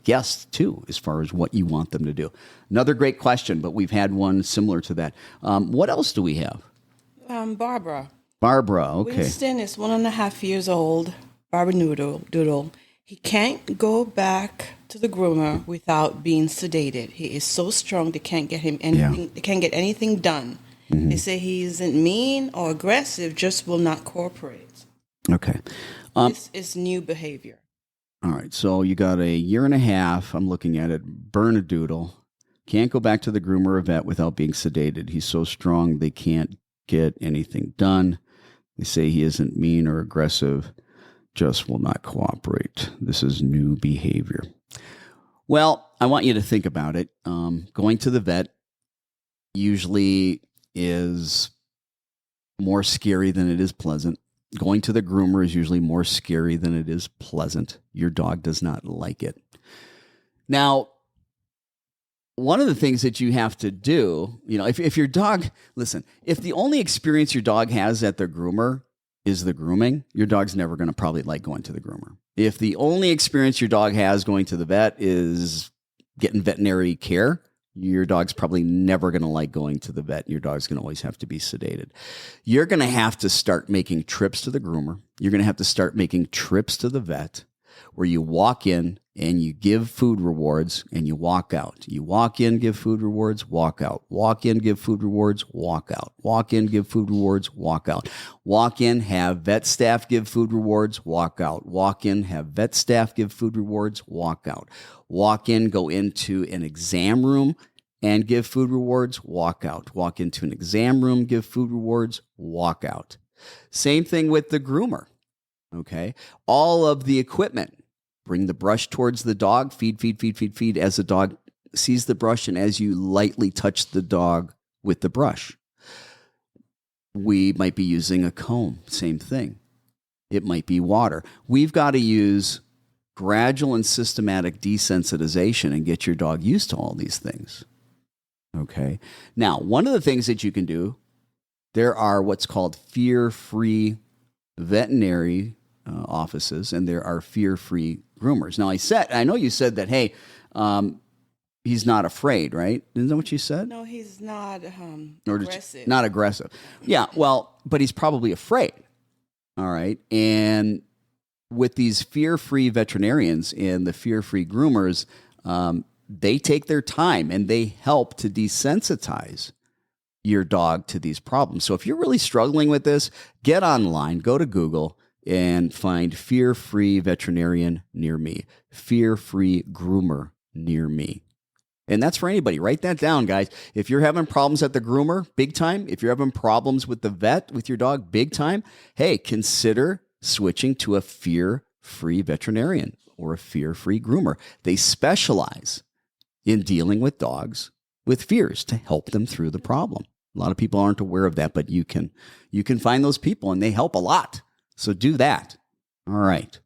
guests, too, as far as what you want them to do. Another great question, but we've had one similar to that. What else do we have? Barbara. Barbara, okay. Winston is 1.5 years old. Barbara Doodle. He can't go back to the groomer without being sedated. He is so strong they can't get him anything. Yeah. They can't get anything done. Mm-hmm. They say he isn't mean or aggressive, just will not cooperate. Okay. This is new behavior. All right. So you got 1.5 years. I'm looking at it. Bernadoodle. Can't go back to the groomer or vet without being sedated. He's so strong they can't get anything done. They say he isn't mean or aggressive, just will not cooperate. This is new behavior. Well, I want you to think about it. Going to the vet usually is more scary than it is pleasant. Going to the groomer is usually more scary than it is pleasant. Your dog does not like it. Now, one of the things that you have to do, you know, if your dog, listen, if the only experience your dog has at the groomer is the grooming, your dog's never going to probably like going to the groomer. If the only experience your dog has going to the vet is getting veterinary care, your dog's probably never going to like going to the vet. Your dog's going to always have to be sedated. You're going to have to start making trips to the groomer. You're going to have to start making trips to the vet. where you walk in and you give food rewards and you walk out. You walk in, give food rewards, walk out. Walk in, give food rewards, walk out. Walk in, give food rewards, walk out. Walk in, have vet staff give food rewards, walk out. Walk in, have vet staff give food rewards, walk out. Walk in, go into an exam room and give food rewards, walk out. Walk into an exam room, give food rewards, walk out. Same thing with the groomer, okay? All of the equipment. Bring the brush towards the dog, feed, feed, feed, feed, feed as the dog sees the brush and as you lightly touch the dog with the brush. We might be using a comb, same thing. It might be water. We've got to use gradual and systematic desensitization and get your dog used to all these things. Okay. Now, one of the things that you can do, there are what's called fear-free veterinary offices, and there are fear-free groomers. Now, I know you said that, hey, he's not afraid, right? Isn't that what you said? No, he's not aggressive. Not aggressive. Yeah, well, but he's probably afraid. All right. And with these fear-free veterinarians and the fear-free groomers, they take their time and they help to desensitize your dog to these problems. So if you're really struggling with this, get online, go to Google, and find fear-free veterinarian near me, fear-free groomer near me. And that's for anybody. Write that down, guys. If you're having problems at the groomer, big time. If you're having problems with the vet, with your dog, big time. Hey, consider switching to a fear-free veterinarian or a fear-free groomer. They specialize in dealing with dogs with fears to help them through the problem. A lot of people aren't aware of that, but you can find those people and they help a lot. So do that. All right.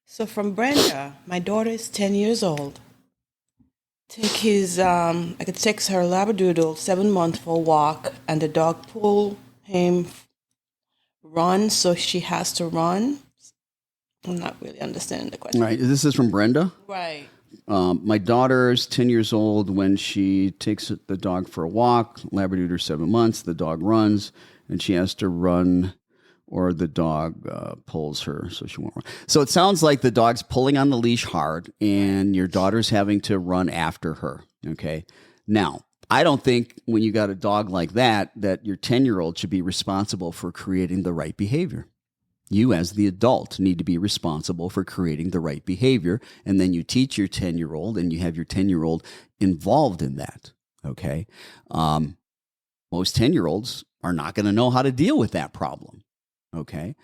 So from Brenda, my daughter is 10 years old. I could take her Labradoodle 7 months for a walk, and the dog pull him run, so she has to run. I'm not really understanding the question. All right. This is from Brenda. Right. My daughter's 10 years old. When she takes the dog for a walk, Labradoodle 7 months, the dog runs, and she has to run, or the dog pulls her, so she won't run. So it sounds like the dog's pulling on the leash hard, and your daughter's having to run after her, okay? Now, I don't think when you got a dog like that your 10-year-old should be responsible for creating the right behavior. You, as the adult, need to be responsible for creating the right behavior, and then you teach your 10-year-old, and you have your 10-year-old involved in that, okay? Most 10-year-olds are not going to know how to deal with that problem. Okay.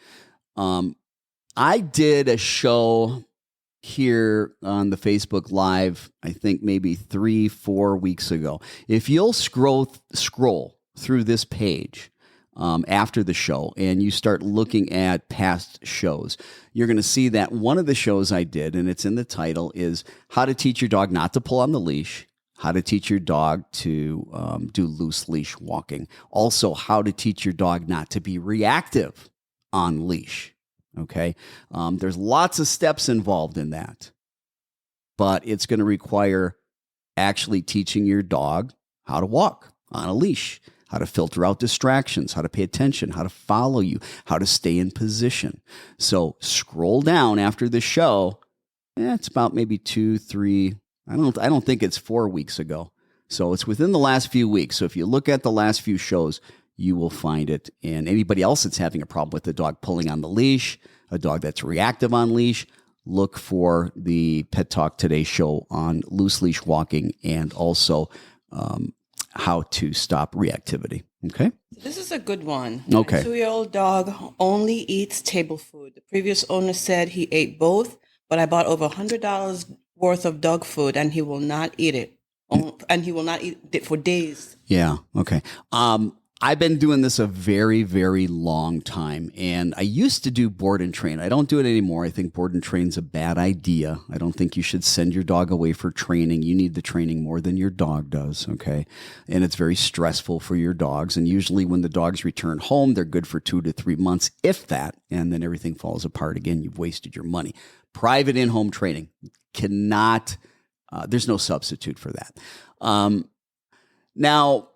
I did a show here on the Facebook Live, I think maybe 3-4 weeks ago. If you'll scroll through this page after the show and you start looking at past shows, you're going to see that one of the shows I did, and it's in the title, is How to Teach Your Dog Not to Pull on the Leash. How to teach your dog to do loose leash walking. Also, how to teach your dog not to be reactive on leash. Okay. There's lots of steps involved in that, but it's going to require actually teaching your dog how to walk on a leash, how to filter out distractions, how to pay attention, how to follow you, how to stay in position. So scroll down after the show. It's about maybe 2-3. I don't think it's 4 weeks ago. So it's within the last few weeks. So if you look at the last few shows, you will find it. And anybody else that's having a problem with a dog pulling on the leash, a dog that's reactive on leash, look for the Pet Talk Today show on loose leash walking and also how to stop reactivity. Okay? This is a good one. Okay. My 2-year-old dog only eats table food. The previous owner said he ate both, but I bought over $100 worth of dog food and he will not eat it. And he will not eat it for days. Yeah. Okay. I've been doing this a very, very long time, and I used to do board and train. I don't do it anymore. I think board and train's a bad idea. I don't think you should send your dog away for training. You need the training more than your dog does, okay? And it's very stressful for your dogs, and usually when the dogs return home, they're good for 2 to 3 months, if that, and then everything falls apart again. You've wasted your money. Private in-home training cannot, there's no substitute for that. Now,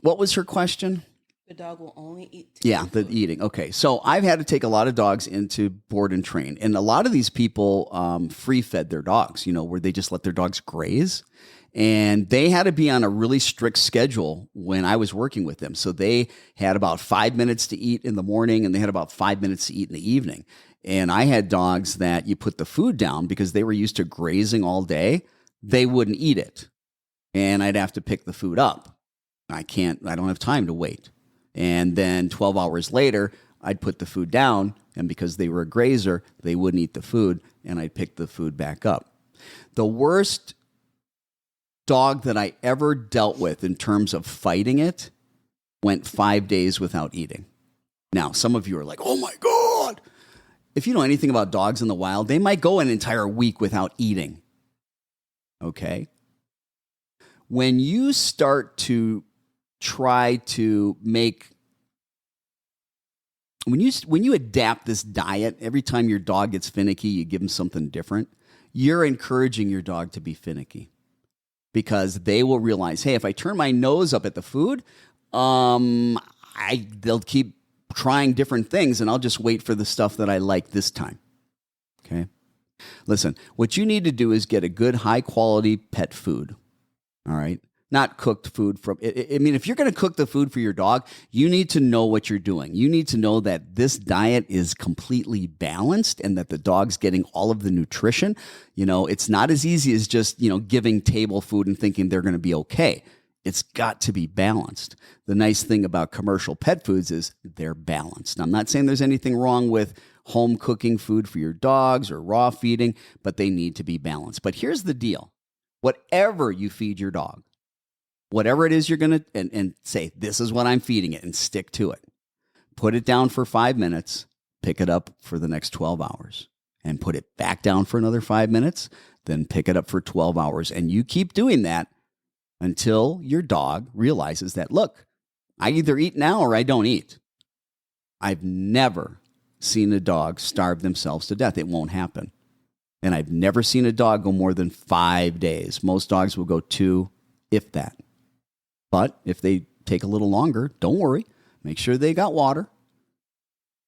what was her question? The dog will only eat. Yeah, the eating. Okay. So I've had to take a lot of dogs into board and train. And a lot of these people free fed their dogs, where they just let their dogs graze. And they had to be on a really strict schedule when I was working with them. So they had about 5 minutes to eat in the morning and they had about 5 minutes to eat in the evening. And I had dogs that you put the food down because they were used to grazing all day. They wouldn't eat it. And I'd have to pick the food up. I don't have time to wait. And then 12 hours later, I'd put the food down, and because they were a grazer, they wouldn't eat the food, and I'd pick the food back up. The worst dog that I ever dealt with in terms of fighting it went 5 days without eating. Now, some of you are like, oh my God. If you know anything about dogs in the wild, they might go an entire week without eating. Okay? When you start to try to make when you adapt this diet, every time your dog gets finicky, you give them something different. You're encouraging your dog to be finicky because they will realize, hey, if I turn my nose up at the food, they'll keep trying different things, and I'll just wait for the stuff that I like this time. Okay, listen, what you need to do is get a good, high quality pet food. All right. Not cooked food from, I mean, if you're going to cook the food for your dog, you need to know what you're doing. You need to know that this diet is completely balanced and that the dog's getting all of the nutrition. It's not as easy as just, giving table food and thinking they're going to be okay. It's got to be balanced. The nice thing about commercial pet foods is they're balanced. Now, I'm not saying there's anything wrong with home cooking food for your dogs or raw feeding, but they need to be balanced. But here's the deal. Whatever you feed your dog, whatever it is you're going to, and say, this is what I'm feeding it, and stick to it. Put it down for 5 minutes, pick it up for the next 12 hours, and put it back down for another 5 minutes, then pick it up for 12 hours. And you keep doing that until your dog realizes that, look, I either eat now or I don't eat. I've never seen a dog starve themselves to death. It won't happen. And I've never seen a dog go more than 5 days. Most dogs will go 2, if that. But if they take a little longer, don't worry. Make sure they got water.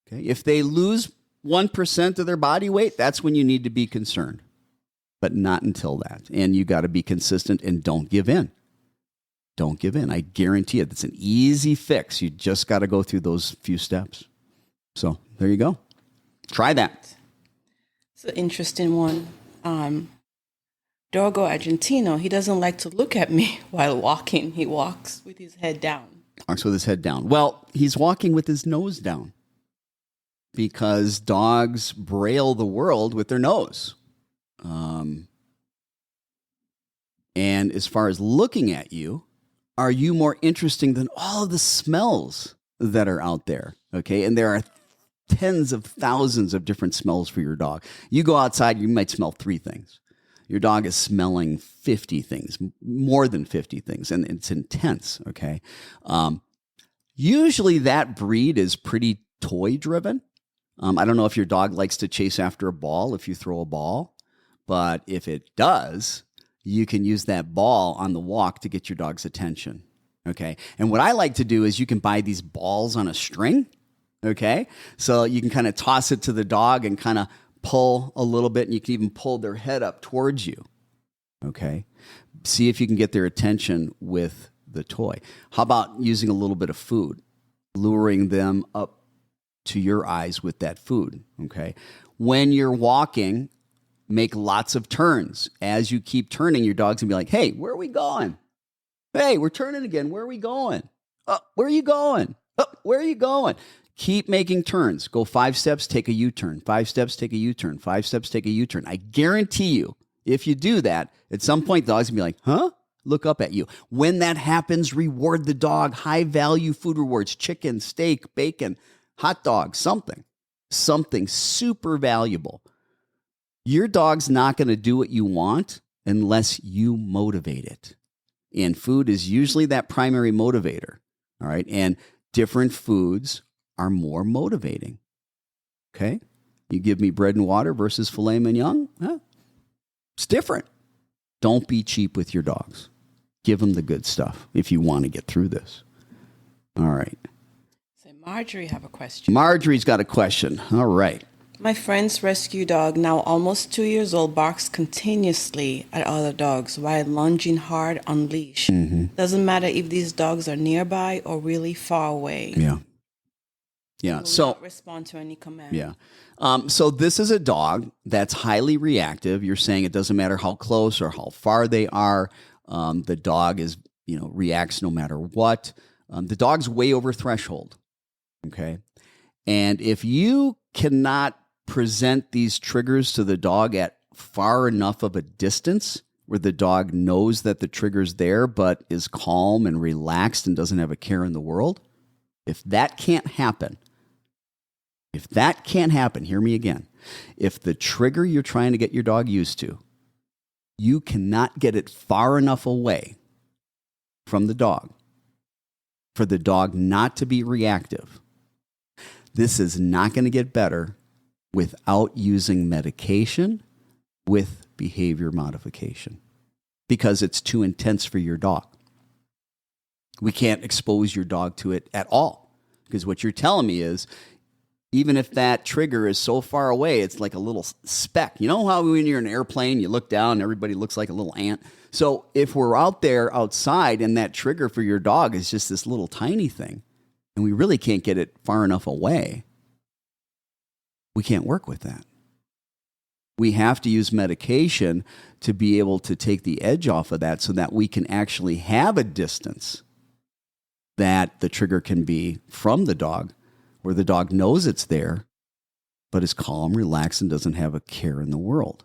Okay. If they lose 1% of their body weight, that's when you need to be concerned. But not until that. And you got to be consistent and don't give in. Don't give in. I guarantee it. It's an easy fix. You just got to go through those few steps. So there you go. Try that. It's an interesting one. Doggo Argentino, he doesn't like to look at me while walking. He walks with his head down. Walks with his head down. Well, he's walking with his nose down because dogs braille the world with their nose. And as far as looking at you, are you more interesting than all of the smells that are out there? Okay, and there are tens of thousands of different smells for your dog. You go outside, you might smell 3 things. Your dog is smelling 50 things, more than 50 things, and it's intense, okay? Usually that breed is pretty toy-driven. I don't know if your dog likes to chase after a ball if you throw a ball, but if it does, you can use that ball on the walk to get your dog's attention, okay? And what I like to do is you can buy these balls on a string, okay? So you can kind of toss it to the dog and kind of pull a little bit, and you can even pull their head up towards you, okay? See if you can get their attention with the toy. How about using a little bit of food, luring them up to your eyes with that food, okay? When you're walking, make lots of turns. As you keep turning, your dog's going to be like, hey, where are we going? Hey, we're turning again. Where are we going? Where are you going? Where are you going? Keep making turns. Go 5 steps, take a U-turn. 5 steps, take a U-turn. 5 steps, take a U-turn. I guarantee you, if you do that, at some point, the dog's going to be like, huh? Look up at you. When that happens, reward the dog. High-value food rewards, chicken, steak, bacon, hot dog, something super valuable. Your dog's not going to do what you want unless you motivate it. And food is usually that primary motivator, all right? And different foods are more motivating, okay? You give me bread and water versus filet mignon, it's different. Don't be cheap with your dogs. Give them the good stuff if you want to get through this. All right. Marjorie have a question. Marjorie's got a question. All right. My friend's rescue dog, now almost 2 years old, barks continuously at other dogs while lunging hard on leash. Doesn't matter if these dogs are nearby or really far away. Yeah. Yeah. Will So, not respond to any command. yeah. So this is a dog that's highly reactive. You're saying it doesn't matter how close or how far they are. The dog is, reacts no matter what. The dog's way over threshold. Okay. And if you cannot present these triggers to the dog at far enough of a distance where the dog knows that the trigger's there, but is calm and relaxed and doesn't have a care in the world, if that can't happen, hear me again. If the trigger you're trying to get your dog used to, you cannot get it far enough away from the dog for the dog not to be reactive, this is not going to get better without using medication with behavior modification because it's too intense for your dog. We can't expose your dog to it at all because what you're telling me is even if that trigger is so far away, it's like a little speck. You know how when you're in an airplane, you look down and everybody looks like a little ant? So if we're out there outside and that trigger for your dog is just this little tiny thing and we really can't get it far enough away, we can't work with that. We have to use medication to be able to take the edge off of that so that we can actually have a distance that the trigger can be from the dog where the dog knows it's there, but is calm, relaxed, and doesn't have a care in the world.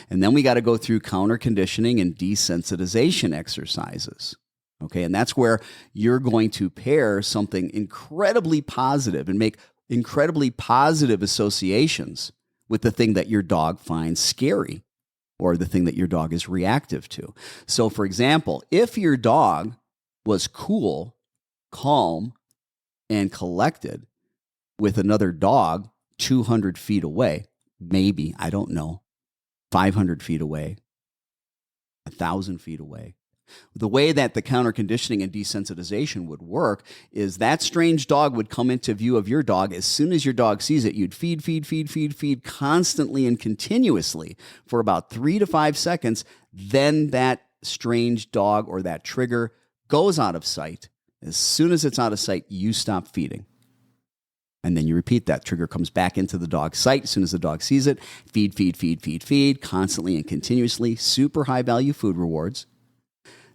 And then we got to go through counter conditioning and desensitization exercises. Okay, and that's where you're going to pair something incredibly positive and make incredibly positive associations with the thing that your dog finds scary or the thing that your dog is reactive to. So, for example, if your dog was cool, calm, and collected with another dog 200 feet away, maybe, I don't know, 500 feet away, 1,000 feet away. The way that the counter conditioning and desensitization would work is that strange dog would come into view of your dog. As soon as your dog sees it, you'd feed constantly and continuously for about 3 to 5 seconds. Then that strange dog or that trigger goes out of sight. As soon as it's out of sight, you stop feeding. And then you repeat that. Trigger comes back into the dog's sight as soon as the dog sees it. Feed, constantly and continuously. Super high value food rewards.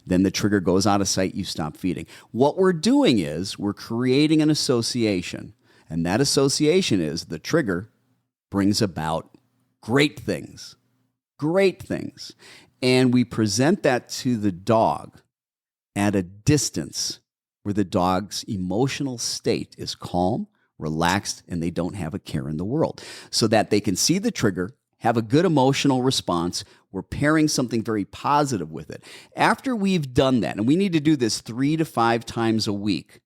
Then the trigger goes out of sight, you stop feeding. What we're doing is we're creating an association. And that association is the trigger brings about great things. Great things. And we present that to the dog at a distance where the dog's emotional state is calm, relaxed, and they don't have a care in the world. So that they can see the trigger, have a good emotional response. We're pairing something very positive with it. After we've done that, and we need to do this 3 to 5 times a week,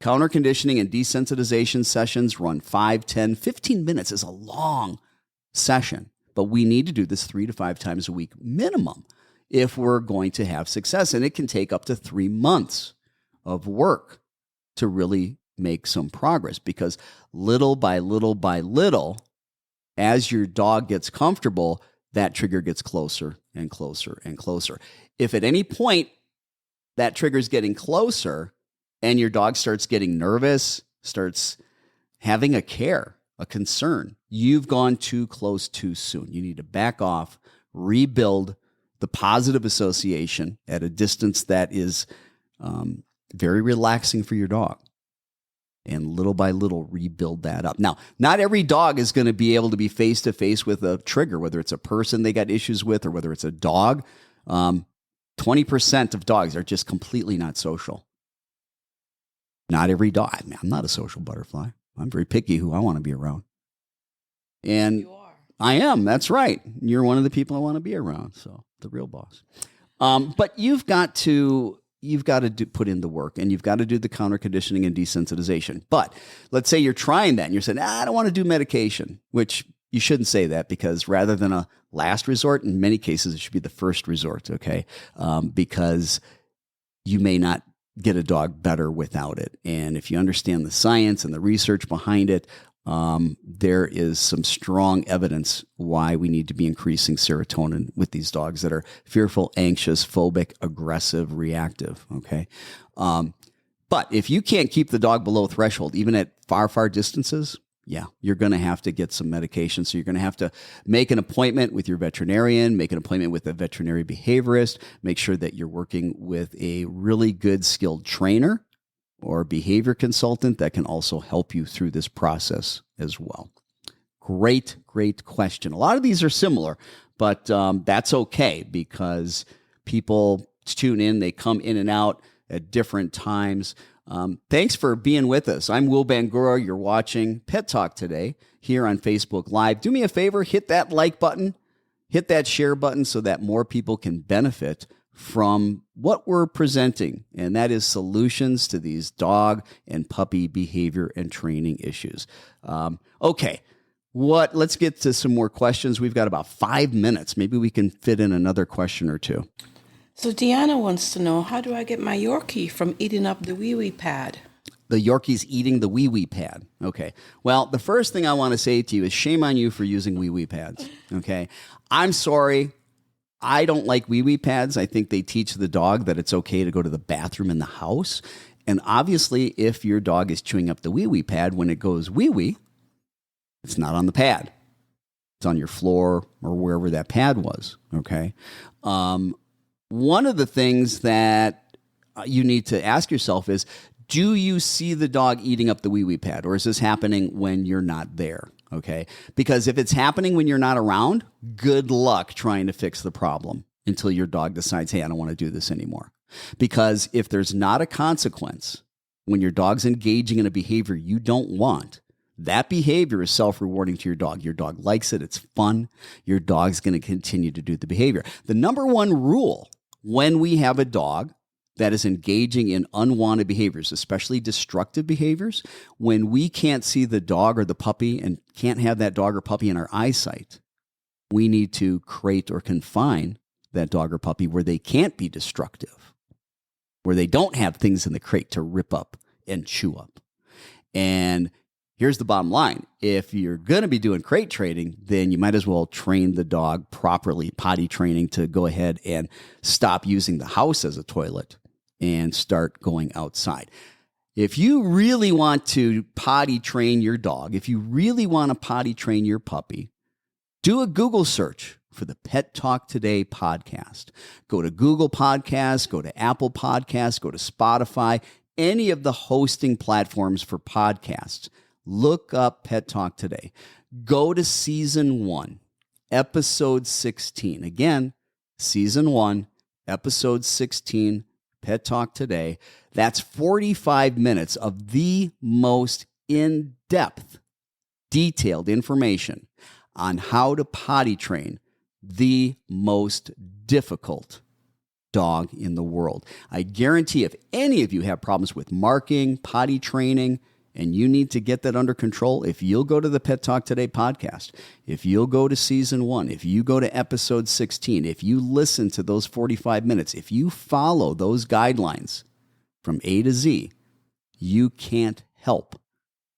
counter conditioning and desensitization sessions run 5, 10, 15 minutes is a long session, but we need to do this 3 to 5 times a week minimum if we're going to have success. And it can take up to 3 months of work to really make some progress because little by little by little, as your dog gets comfortable, that trigger gets closer and closer and closer. If at any point that trigger's getting closer and your dog starts getting nervous, starts having a care, a concern, you've gone too close too soon. You need to back off, rebuild the positive association at a distance that is very relaxing for your dog. And little by little, rebuild that up. Now, not every dog is going to be able to be face-to-face with a trigger, whether it's a person they got issues with or whether it's a dog. 20% of dogs are just completely not social. Not every dog. I mean, I'm not a social butterfly. I'm very picky who I want to be around. And You are. I am. That's right. You're one of the people I want to be around. So, the real boss. But you've got to put in the work and you've got to do the counter conditioning and desensitization. But let's say you're trying that and you're saying, I don't want to do medication, which you shouldn't say that because rather than a last resort, in many cases, it should be the first resort, okay? Because you may not get a dog better without it. And if you understand the science and the research behind it, there is some strong evidence why we need to be increasing serotonin with these dogs that are fearful, anxious, phobic, aggressive, reactive. Okay. But if you can't keep the dog below threshold, even at far, far distances, yeah, you're going to have to get some medication. So you're going to have to make an appointment with your veterinarian, make an appointment with a veterinary behaviorist, make sure that you're working with a really good skilled trainer or behavior consultant that can also help you through this process as well. Great, great question. A lot of these are similar, but that's okay because people tune in, they come in and out at different times. Thanks for being with us. I'm Will Bangura. You're watching Pet Talk today here on Facebook Live. Do me a favor, hit that like button, hit that share button so that more people can benefit from what we're presenting, and that is solutions to these dog and puppy behavior and training issues. Okay, let's get to some more questions. We've got about 5 minutes. Maybe we can fit in another question or two. So Deanna wants to know, how do I get my Yorkie from eating up the wee-wee pad? The Yorkie's eating the wee-wee pad. Okay. Well, the first thing I want to say to you is shame on you for using wee-wee pads. Okay. I'm sorry. I don't like wee-wee pads. I think they teach the dog that it's okay to go to the bathroom in the house. And obviously, if your dog is chewing up the wee-wee pad, when it goes wee-wee, it's not on the pad. It's on your floor or wherever that pad was. Okay. One of the things that you need to ask yourself is, do you see the dog eating up the wee-wee pad, or is this happening when you're not there? Okay. Because if it's happening when you're not around, good luck trying to fix the problem until your dog decides, hey, I don't want to do this anymore. Because if there's not a consequence when your dog's engaging in a behavior you don't want, that behavior is self-rewarding to your dog. Your dog likes it. It's fun. Your dog's going to continue to do the behavior. The number one rule when we have a dog that is engaging in unwanted behaviors, especially destructive behaviors, when we can't see the dog or the puppy and can't have that dog or puppy in our eyesight, we need to crate or confine that dog or puppy where they can't be destructive, where they don't have things in the crate to rip up and chew up. And here's the bottom line. If you're going to be doing crate training, then you might as well train the dog properly, potty training, to go ahead and stop using the house as a toilet and start going outside. If you really want to potty train your dog, if you really want to potty train your puppy, do a Google search for the Pet Talk Today podcast. Go to Google Podcasts, go to Apple Podcasts, go to Spotify, any of the hosting platforms for podcasts. Look up Pet Talk Today. Go to Season 1, Episode 16. Again, Season 1, Episode 16, Pet Talk Today. That's 45 minutes of the most in-depth, detailed information on how to potty train the most difficult dog in the world. I guarantee if any of you have problems with marking, potty training, and you need to get that under control, if you'll go to the Pet Talk Today podcast, if you'll go to Season 1, if you go to Episode 16, if you listen to those 45 minutes, if you follow those guidelines from A to Z, you can't help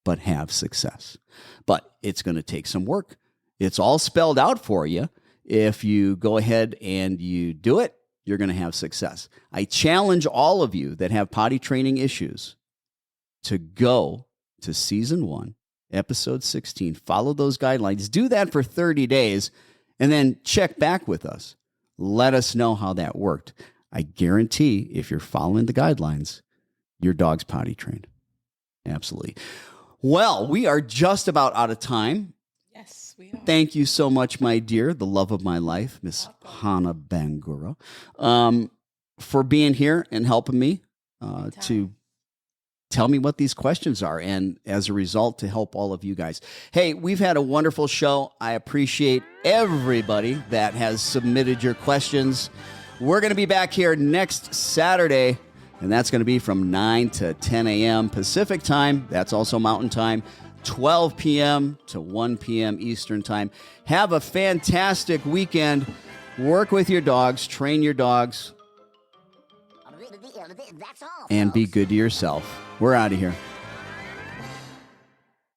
but have success. But it's going to take some work. It's all spelled out for you. If you go ahead and you do it, you're going to have success. I challenge all of you that have potty training issues to go to Season 1, Episode 16. Follow those guidelines. Do that for 30 days, and then check back with us. Let us know how that worked. I guarantee if you're following the guidelines, your dog's potty trained. Absolutely. Well, we are just about out of time. Yes, we are. Thank you so much, my dear, the love of my life, Miss Hannah Bangura, for being here and helping me to tell me what these questions are, and as a result, to help all of you guys. Hey, we've had a wonderful show. I appreciate everybody that has submitted your questions. We're going to be back here next Saturday, and that's going to be from 9 to 10 a.m. Pacific time. That's also Mountain time. 12 p.m. to 1 p.m. Eastern time. Have a fantastic weekend. Work with your dogs. Train your dogs. and be good to yourself. We're out of here.